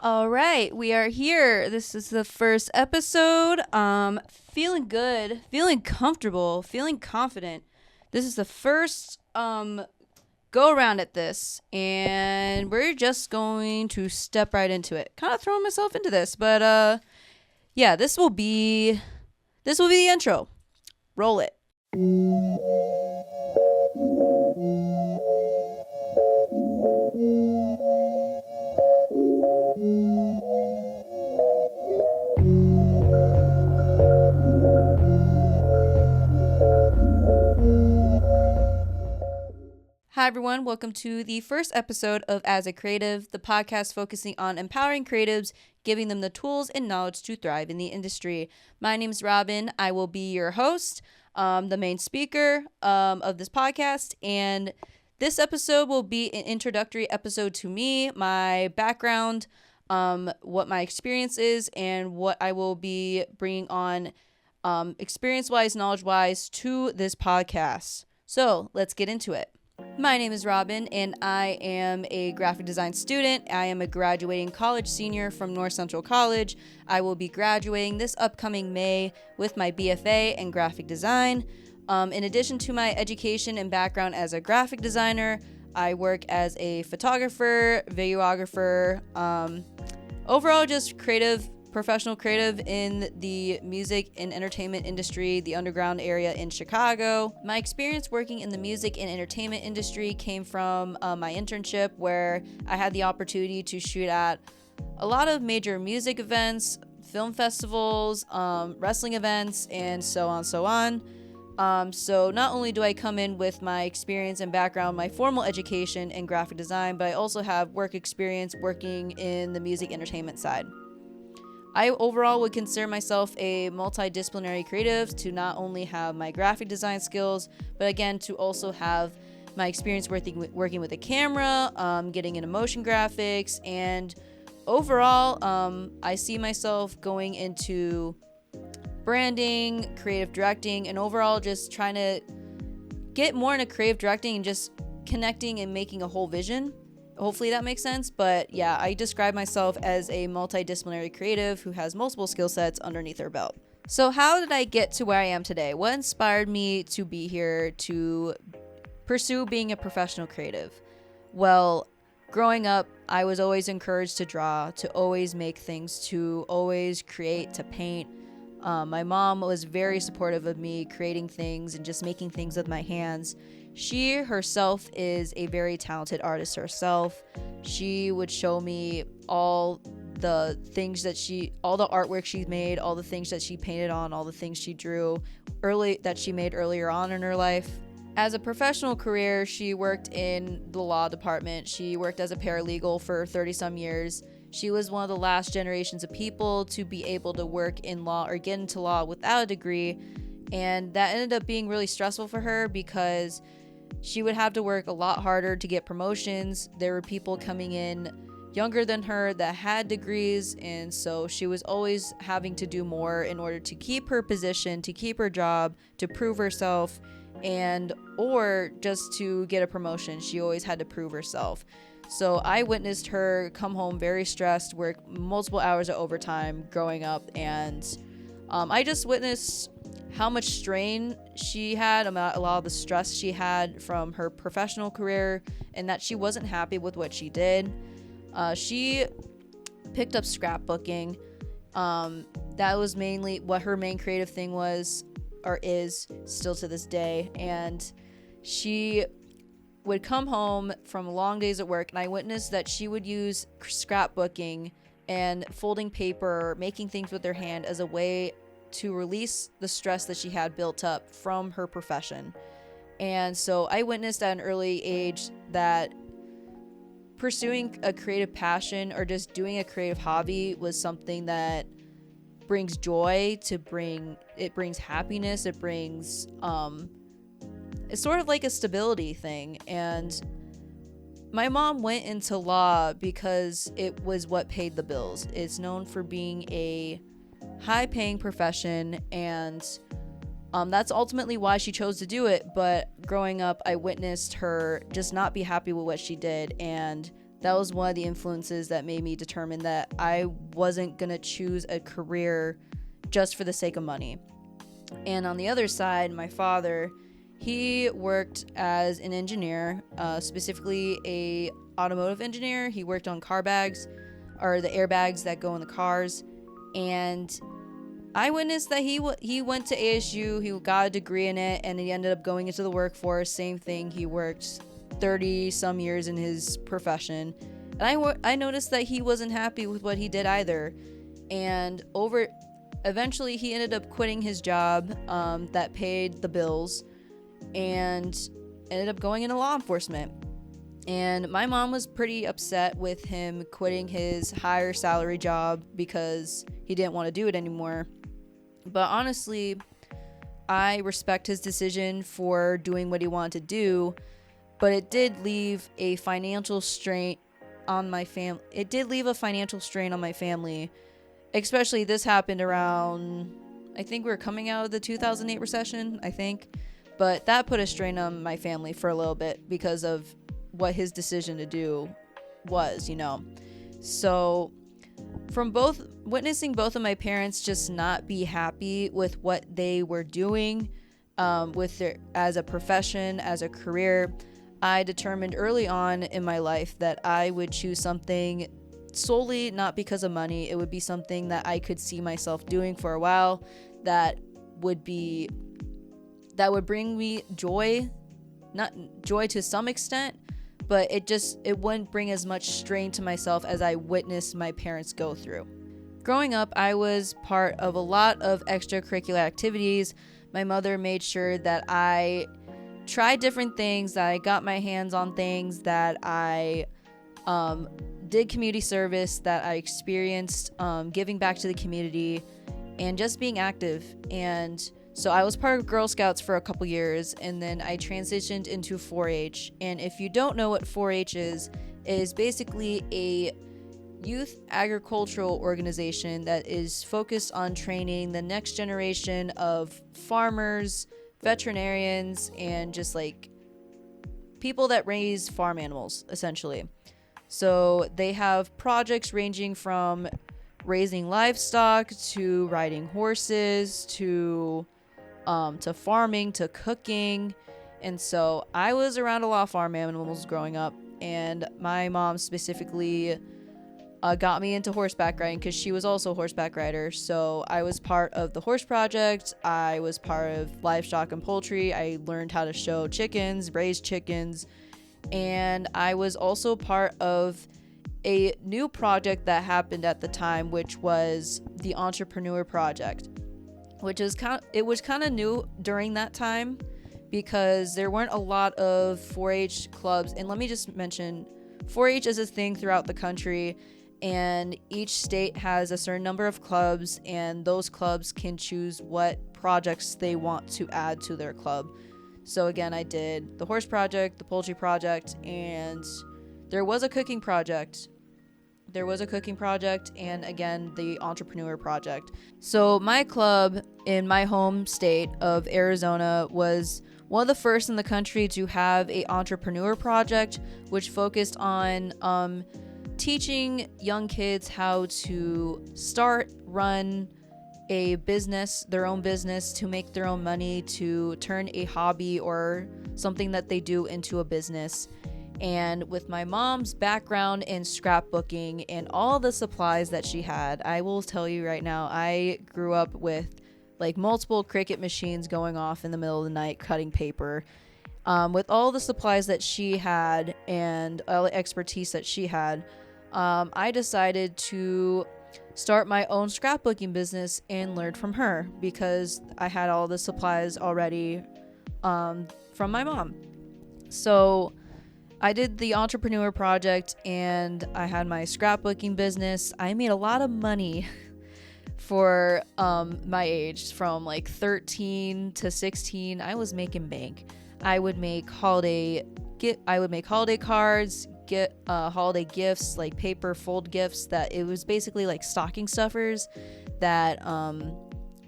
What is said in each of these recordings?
All right, we are here. This is the first episode. Feeling good, feeling comfortable, feeling confident. This is the first go around at this, and we're just going to step right into it. Kind of throwing myself into this, but yeah, this will be the intro. Roll it. Hi, everyone. Welcome to the first episode of As a Creative, the podcast focusing on empowering creatives, giving them the tools and knowledge to thrive in the industry. My name is Robin. I will be your host, the main speaker of this podcast. And this episode will be an introductory episode to me, my background, what my experience is, and what I will be bringing on experience-wise, knowledge-wise to this podcast. So let's get into it. My name is Robin, and I am a graphic design student. I am a graduating college senior from North Central College. I will be graduating this upcoming May with my BFA in graphic design. In addition to my education and background as a graphic designer, I work as a photographer, videographer, overall just professional creative in the music and entertainment industry, the underground area in Chicago. My experience working in the music and entertainment industry came from my internship, where I had the opportunity to shoot at a lot of major music events, film festivals, wrestling events, and so on. So not only do I come in with my experience and background, my formal education in graphic design, but I also have work experience working in the music entertainment side. I overall would consider myself a multidisciplinary creative, to not only have my graphic design skills, but again, to also have my experience working with a camera, getting into motion graphics, and overall, I see myself going into branding, creative directing, and overall just trying to get more into creative directing and just connecting and making a whole vision. Hopefully that makes sense. But yeah, I describe myself as a multidisciplinary creative who has multiple skill sets underneath her belt. So how did I get to where I am today? What inspired me to be here to pursue being a professional creative? Well, growing up, I was always encouraged to draw, to always make things, to always create, to paint. My mom was very supportive of me creating things and just making things with my hands. She herself is a very talented artist herself. She would show me all the artwork she made, all the things that she painted on, all the things she drew that she made earlier on in her life. As a professional career, she worked in the law department. She worked as a paralegal for 30 some years. She was one of the last generations of people to be able to work in law or get into law without a degree. And that ended up being really stressful for her because she would have to work a lot harder to get promotions. There were people coming in younger than her that had degrees, and so she was always having to do more in order to keep her position, to keep her job, to prove herself, or just to get a promotion. She always had to prove herself. So I witnessed her come home very stressed, work multiple hours of overtime growing up, and I just witnessed how much strain she had, a lot of the stress she had from her professional career, and that she wasn't happy with what she did. She picked up scrapbooking. That was mainly what her main creative thing was, or is still to this day. And she would come home from long days at work, and I witnessed that she would use scrapbooking and folding paper, making things with her hand as a way to release the stress that she had built up from her profession. And so I witnessed at an early age that pursuing a creative passion or just doing a creative hobby was something that brings joy, it brings happiness, it brings it's sort of like a stability thing. And my mom went into law because it was what paid the bills. It's known for being a high-paying profession, and that's ultimately why she chose to do it. But growing up, I witnessed her just not be happy with what she did, and that was one of the influences that made me determine that I wasn't going to choose a career just for the sake of money. And on the other side, my father, he worked as an engineer, specifically a automotive engineer. He worked on car bags, or the airbags that go in the cars. And I witnessed that he went to ASU, he got a degree in it, and he ended up going into the workforce. Same thing, he worked 30 some years in his profession. And I noticed that he wasn't happy with what he did either. And eventually he ended up quitting his job that paid the bills and ended up going into law enforcement. And my mom was pretty upset with him quitting his higher salary job because he didn't want to do it anymore. But honestly, I respect his decision for doing what he wanted to do, but it did leave a financial strain on my family. Especially this happened around, I think we were coming out of the 2008 recession, I think. But that put a strain on my family for a little bit because of what his decision to do was, So from witnessing both of my parents just not be happy with what they were doing as a profession, as a career, I determined early on in my life that I would choose something solely not because of money. It would be something that I could see myself doing for a while, that would bring me joy, not joy to some extent, but it wouldn't bring as much strain to myself as I witnessed my parents go through. Growing up, I was part of a lot of extracurricular activities. My mother made sure that I tried different things, that I got my hands on things, that I did community service, that I experienced giving back to the community and just being active. And so I was part of Girl Scouts for a couple years, and then I transitioned into 4-H. And if you don't know what 4-H is basically a youth agricultural organization that is focused on training the next generation of farmers, veterinarians, and just like people that raise farm animals, essentially. So they have projects ranging from raising livestock to riding horses to farming to cooking. And so I was around a lot of farm animals growing up, and my mom specifically got me into horseback riding because she was also a horseback rider. So I was part of the horse project. I was part of livestock and poultry. I learned how to show chickens, raise chickens, and I was also part of a new project that happened at the time, which was the Entrepreneur Project, which is it was kind of new during that time because there weren't a lot of 4-H clubs. And let me just mention, 4-H is a thing throughout the country, and each state has a certain number of clubs, and those clubs can choose what projects they want to add to their club. So again, I did the horse project, the poultry project, and there was a cooking project. And again, the Entrepreneur Project. So my club in my home state of Arizona was one of the first in the country to have a Entrepreneur Project, which focused on teaching young kids how to run a business, their own business, to make their own money, to turn a hobby or something that they do into a business. And with my mom's background in scrapbooking and all the supplies that she had, I will tell you right now, I grew up with like multiple Cricut machines going off in the middle of the night cutting paper. With all the supplies that she had and all the expertise that she had, I decided to start my own scrapbooking business and learn from her because I had all the supplies already from my mom. So I did the Entrepreneur Project and I had my scrapbooking business. I made a lot of money for my age. From like 13 to 16, I was making bank. I would make holiday cards, get holiday gifts, like paper fold gifts, that it was basically like stocking stuffers that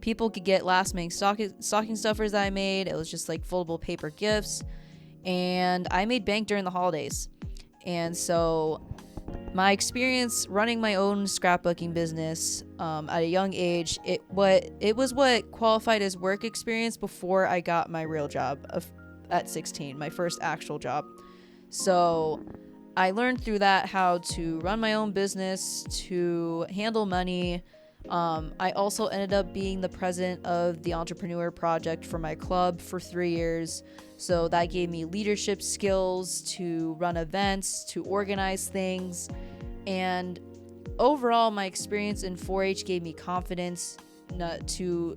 people could get last minute stocking stuffers that I made. It was just like foldable paper gifts. And I made bank during the holidays. And so my experience running my own scrapbooking business at a young age, it was what qualified as work experience before I got my real job at 16, my first actual job. So I learned through that how to run my own business, to handle money. I also ended up being the president of the entrepreneur project for my club for 3 years. So that gave me leadership skills to run events, to organize things. And overall, my experience in 4-H gave me confidence to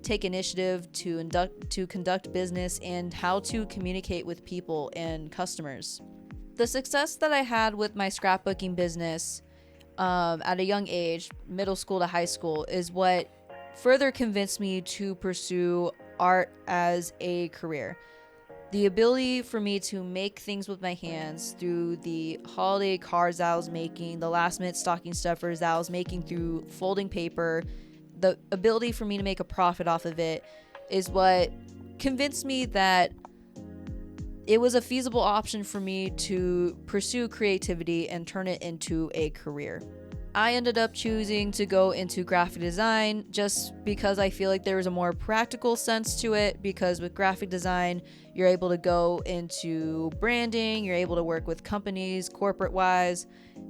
take initiative, to conduct business, and how to communicate with people and customers. The success that I had with my scrapbooking business at a young age, middle school to high school, is what further convinced me to pursue art as a career. The ability for me to make things with my hands through the holiday cards that I was making, the last minute stocking stuffers that I was making through folding paper, the ability for me to make a profit off of it is what convinced me that it was a feasible option for me to pursue creativity and turn it into a career. I ended up choosing to go into graphic design just because I feel like there was a more practical sense to it, because with graphic design, you're able to go into branding, you're able to work with companies corporate wise,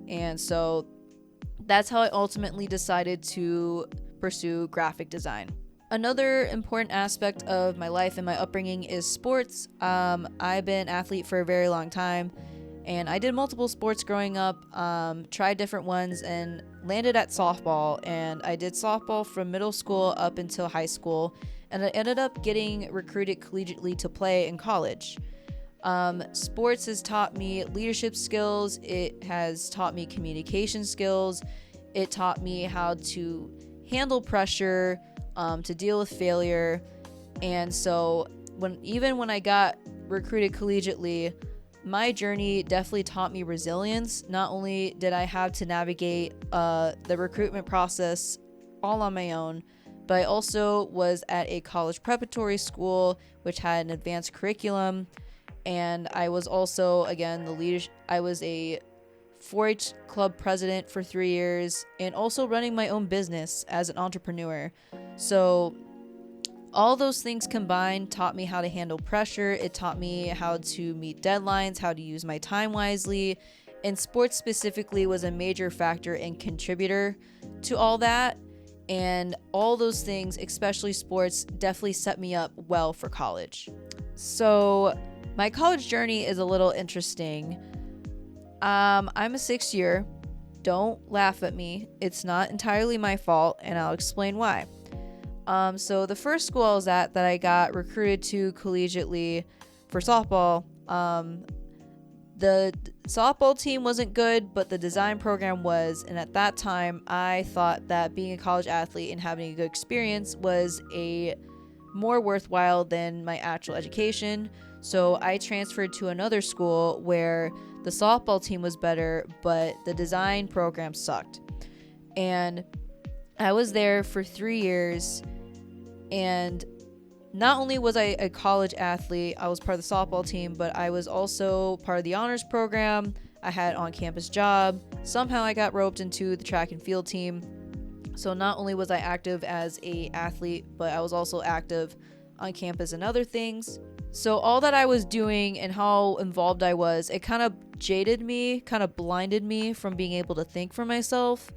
and so that's how I ultimately decided to pursue graphic design. Another important aspect of my life and my upbringing is sports. I've been an athlete for a very long time, and I did multiple sports growing up, tried different ones, and landed at softball. And I did softball from middle school up until high school, and I ended up getting recruited collegiately to play in college. Sports has taught me leadership skills. It has taught me communication skills. It taught me how to handle pressure, to deal with failure. And so when I got recruited collegiately, my journey definitely taught me resilience. Not only did I have to navigate the recruitment process all on my own, but I also was at a college preparatory school which had an advanced curriculum, and I was also, again, I was a 4-H club president for 3 years, and also running my own business as an entrepreneur. So all those things combined taught me how to handle pressure. It taught me how to meet deadlines, how to use my time wisely, and sports specifically was a major factor and contributor to all that. And all those things, especially sports, definitely set me up well for college. So my college journey is a little interesting. I'm a 6th year. Don't laugh at me. It's not entirely my fault, and I'll explain why. So the first school I was at that I got recruited to collegiately for softball, the softball team wasn't good, but the design program was. And at that time, I thought that being a college athlete and having a good experience was a more worthwhile than my actual education. So I transferred to another school where the softball team was better, but the design program sucked. And I was there for 3 years, and not only was I a college athlete, I was part of the softball team, but I was also part of the honors program. I had an on-campus job. Somehow I got roped into the track and field team. So not only was I active as a athlete, but I was also active on campus and other things. So all that I was doing and how involved I was, it kind of jaded me, kind of blinded me from being able to think for myself.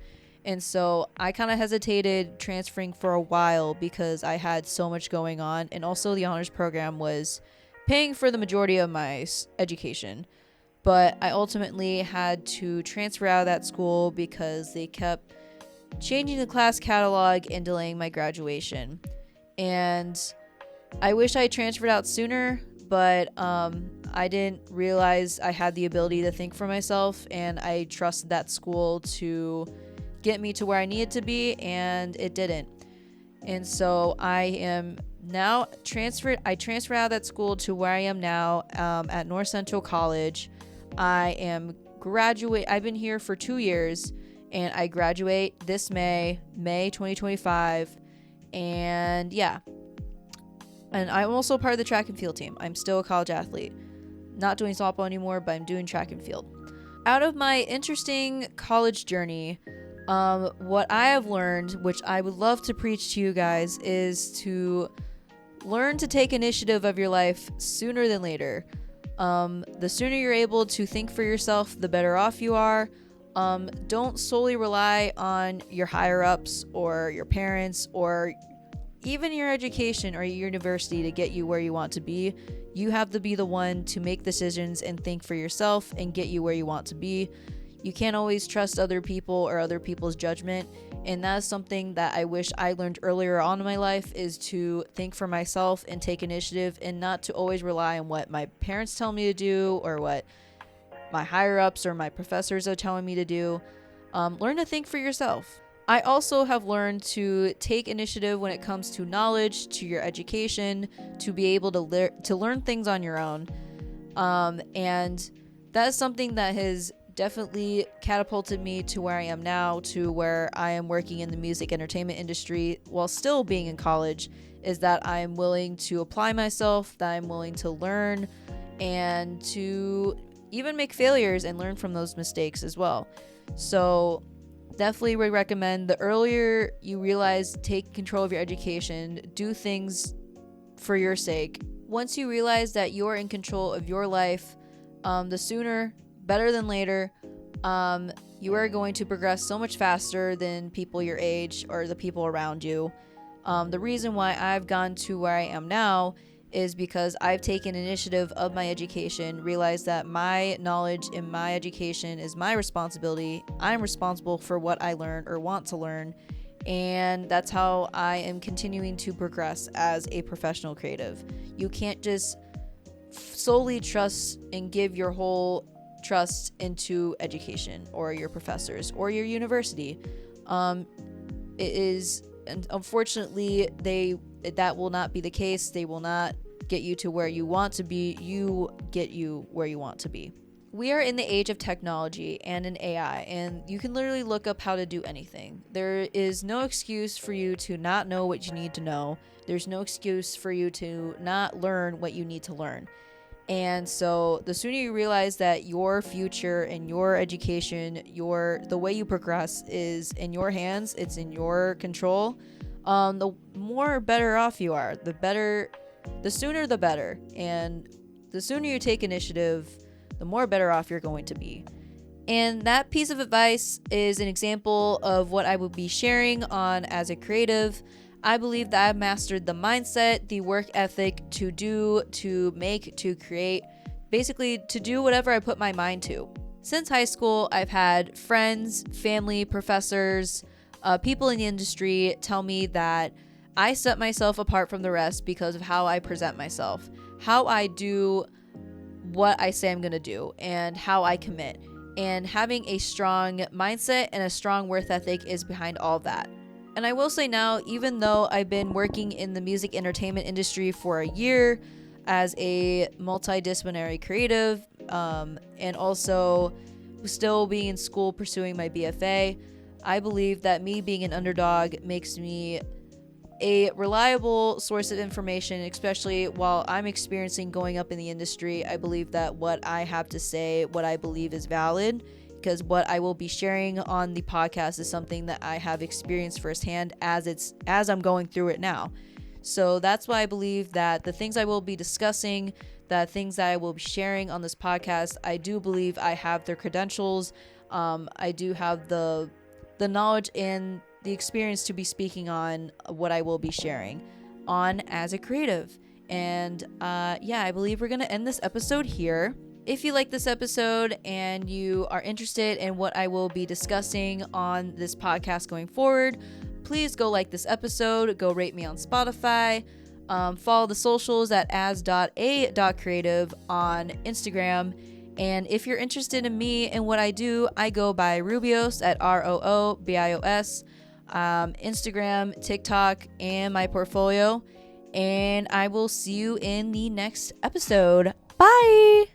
And so I kind of hesitated transferring for a while because I had so much going on. And also the honors program was paying for the majority of my education. But I ultimately had to transfer out of that school because they kept changing the class catalog and delaying my graduation. And I wish I transferred out sooner, but I didn't realize I had the ability to think for myself, and I trusted that school to get me to where I needed to be, and it didn't. And so I am now transferred. I transferred out of that school to where I am now, at North Central College. I am graduate. I've been here for 2 years, and I graduate this May 2025. And yeah. And I'm also part of the track and field team. I'm still a college athlete. Not doing softball anymore, but I'm doing track and field. Out of my interesting college journey, what I have learned, which I would love to preach to you guys, is to learn to take initiative of your life sooner than later. The sooner you're able to think for yourself, the better off you are. Don't solely rely on your higher ups or your parents or even your education or your university to get you where you want to be. You have to be the one to make decisions and think for yourself and get you where you want to be. You can't always trust other people or other people's judgment. And that's something that I wish I learned earlier on in my life, is to think for myself and take initiative and not to always rely on what my parents tell me to do or what my higher ups or my professors are telling me to do. Learn to think for yourself. I also have learned to take initiative when it comes to knowledge, to your education, to be able to learn things on your own. And that is something that has definitely catapulted me to where I am now, to where I am working in the music entertainment industry while still being in college, is that I am willing to apply myself, that I'm willing to learn, and to even make failures and learn from those mistakes as well. So definitely would recommend, the earlier you realize, take control of your education, do things for your sake. Once you realize that you're in control of your life, the sooner, better than later, you are going to progress so much faster than people your age or the people around you. The reason why I've gone to where I am now is because I've taken initiative of my education, realized that my knowledge and my education is my responsibility. I'm responsible for what I learn or want to learn, and that's how I am continuing to progress as a professional creative. You can't just solely trust and give your whole trust into education or your professors or your university. It is, and unfortunately, that will not be the case. They will not get you to where you want to be. You get you where you want to be. We are in the age of technology and in AI, and you can literally look up how to do anything. There is no excuse for you to not know what you need to know. There's no excuse for you to not learn what you need to learn. And so the sooner you realize that your future and your education, the way you progress is in your hands, it's in your control, the more better off you are. The sooner the better. And the sooner you take initiative, the more better off you're going to be. And that piece of advice is an example of what I will be sharing on as a creative. I believe that I've mastered the mindset, the work ethic to do, to make, to create, basically to do whatever I put my mind to. Since high school, I've had friends, family, professors, people in the industry tell me that I set myself apart from the rest because of how I present myself, how I do what I say I'm going to do, and how I commit. And having a strong mindset and a strong work ethic is behind all of that. And I will say now, even though I've been working in the music entertainment industry for a year as a multidisciplinary creative, and also still being in school pursuing my BFA, I believe that me being an underdog makes me a reliable source of information, especially while I'm experiencing going up in the industry. I believe that what I have to say, what I believe is valid, because what I will be sharing on the podcast is something that I have experienced firsthand as I'm going through it now. So that's why I believe that the things I will be discussing, the things that I will be sharing on this podcast, I do believe I have the credentials. I do have the knowledge and the experience to be speaking on what I will be sharing on as a creative. And I believe we're going to end this episode here. If you like this episode and you are interested in what I will be discussing on this podcast going forward, please go like this episode, go rate me on Spotify, follow the socials at as.a.creative on Instagram. And if you're interested in me and what I do, I go by Rubios at ROOBIOS, Instagram, TikTok, and my portfolio. And I will see you in the next episode. Bye!